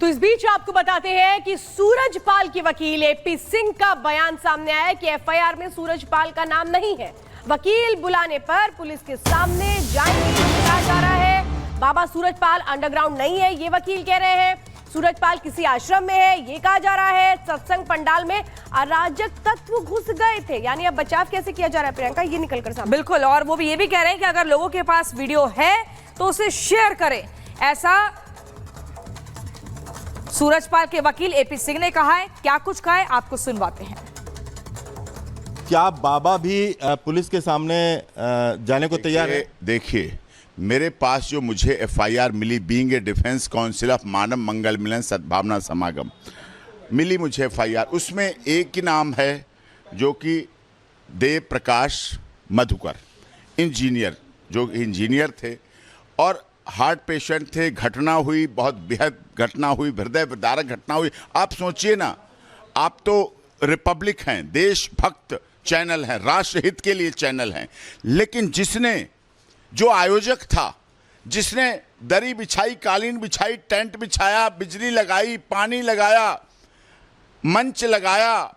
तो इस बीच आपको बताते हैं कि सूरजपाल की वकील एपी सिंह का बयान सामने आया कि एफआईआर में सूरजपाल का नाम नहीं है। वकील बुलाने पर पुलिस के सामने जाएंगे, कहा जा रहा है। बाबा सूरजपाल अंडरग्राउंड नहीं है, ये वकील कह रहे हैं। सूरजपाल किसी आश्रम में है, ये कहा जा रहा है। सत्संग पंडाल में अराजक तत्व घुस गए थे, यानी अब बचाव कैसे किया जा रहा है प्रियंका, ये निकलकर सामने। बिल्कुल, और वो भी ये भी कह रहे हैं कि अगर लोगों के पास वीडियो है तो उसे शेयर करें, ऐसा सूरजपाल के वकील एपी सिंह ने कहा है। क्या कुछ कहा है आपको सुनवाते हैं। क्या बाबा भी पुलिस के सामने जाने को तैयार है? देखिए, मेरे पास जो मुझे एफआईआर मिली, being a defence counsel of Manav Mangal Milan Sadbhavna Samagam, मिली मुझे एफआईआर, उसमें एक ही नाम है जो कि देव प्रकाश मधुकर, इंजीनियर, जो इंजीनियर थे और हार्ट पेशेंट थे। घटना हुई, बहुत बेहद घटना हुई, हृदय विदारक घटना हुई। आप सोचिए ना, आप तो रिपब्लिक हैं, देशभक्त चैनल हैं, राष्ट्रहित के लिए चैनल हैं, लेकिन जिसने, जो आयोजक था, जिसने दरी बिछाई, कालीन बिछाई, टेंट बिछाया, बिजली लगाई, पानी लगाया, मंच लगाया,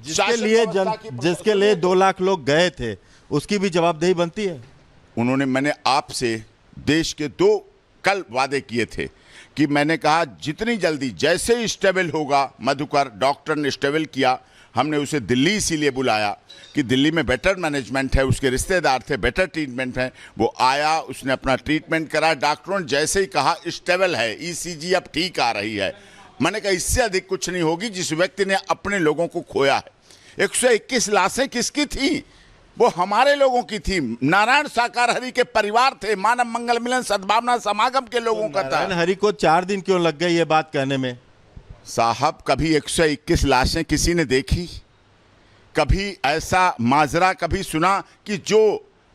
जिसके लिए 2 लाख लोग गए थे, उसकी भी जवाबदेही बनती है। मैंने आपसे देश के 2 कल वादे किए थे कि मैंने कहा जितनी जल्दी, जैसे ही स्टेबल होगा मधुकर, डॉक्टर ने स्टेबल किया, हमने उसे दिल्ली इसीलिए बुलाया कि दिल्ली में बेटर मैनेजमेंट है, उसके रिश्तेदार थे, बेटर ट्रीटमेंट है। वो आया, उसने अपना ट्रीटमेंट करा, डॉक्टरों ने जैसे ही कहा स्टेबल है, ईसीजी अब ठीक आ रही है। मैंने कहा इससे अधिक कुछ नहीं होगी जिस व्यक्ति ने अपने लोगों को खोया है। 121 लाशें किसकी थी? वो हमारे लोगों की थी। नारायण साकार हरि के परिवार थे, मानव मंगल मिलन सद्भावना समागम के लोगों का था। नारायण हरि को 4 दिन क्यों लग गए ये बात कहने में? साहब, कभी 121 लाशें किसी ने देखी? कभी ऐसा माजरा कभी सुना कि जो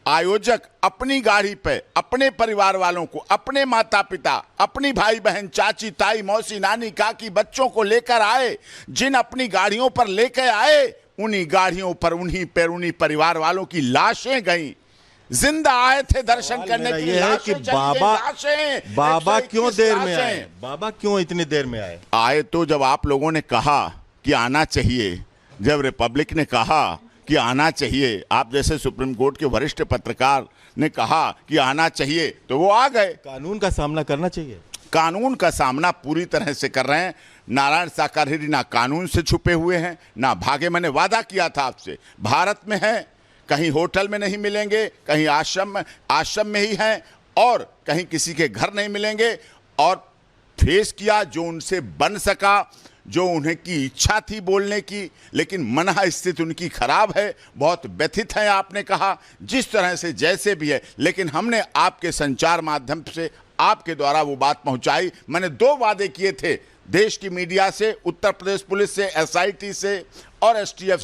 आयोजक अपनी गाड़ी पे अपने परिवार वालों को, अपने माता पिता, अपनी भाई बहन, चाची ताई, मौसी, नानी, काकी, बच्चों को लेकर आए, जिन अपनी गाड़ियों पर लेकर आए, उन्हीं गाड़ियों पर उन्हीं परिवार वालों की लाशें गईं। जिंदा आए थे दर्शन करने के लिए। ये है कि बाबा क्यों देर में आए? बाबा क्यों इतनी देर में आए? आए तो जब आप लोगों ने कहा कि आना चाहिए, जब रिपब्लिक ने कहा कि आना चाहिए, आप जैसे सुप्रीम कोर्ट के वरिष्ठ पत्रकार ने कहा कि आना चाहिए, तो वो आ गए। कानून का सामना करना चाहिए। कानून का सामना पूरी तरह से कर रहे हैं। नारायण साकार हरि ना कानून से छुपे हुए हैं, ना भागे। मैंने वादा किया था आपसे, भारत में हैं, कहीं होटल में नहीं मिलेंगे, कहीं आश्रम में ही हैं, और कहीं किसी के घर नहीं मिलेंगे। और फेस किया जो उनसे बन सका, जो उन्हें की इच्छा थी बोलने की, लेकिन मन स्थिति उनकी खराब है, बहुत व्यथित है। आपने कहा जिस तरह से जैसे भी है, लेकिन हमने आपके संचार माध्यम से आपके द्वारा वो बात पहुंचाई। मैंने 2 वादे किए थे देश की मीडिया से, उत्तर प्रदेश पुलिस से, एसआईटी से और एसटीएफ